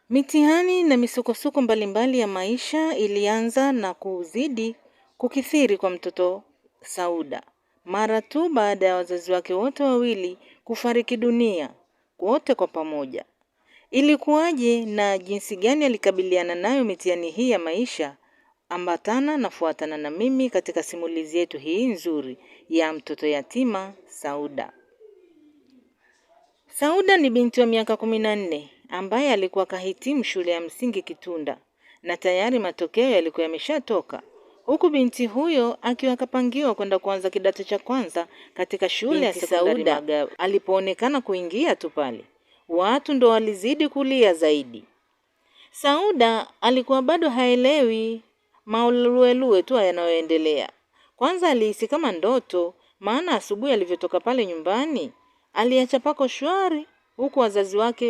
Mitihani na misukosuko mbalimbali ya maisha ilianza na kuzidi kukithiri kwa mtoto Sauda mara tu baada ya wazazi wake wote wawili kufariki dunia wote kwa pamoja. Ilikuwaje na jinsi gani alikabiliana nayo mitihani hii ya maisha? Ambatana na fuatana na mimi katika simulizi yetu hii nzuri ya mtoto yatima Sauda. Sauda ni binti wa miaka 14 ambaye alikuwa kahitimu shule ya msingi Kitunda na tayari matokeo yalikuwa yameshatoka. Huku binti huyo akiwa kapangiwa kwenda kuanza kidato cha kwanza katika shule ya sekondari Magawe. Alipoonekana kuingia tu pale, watu ndo walizidi kulia zaidi. Sauda alikuwa bado haelewi mauluelue tu yanayoendelea. Kwanza alihisi kama ndoto, maana asubuhi alivyotoka pale nyumbani aliacha pako shwari, huku wazazi wake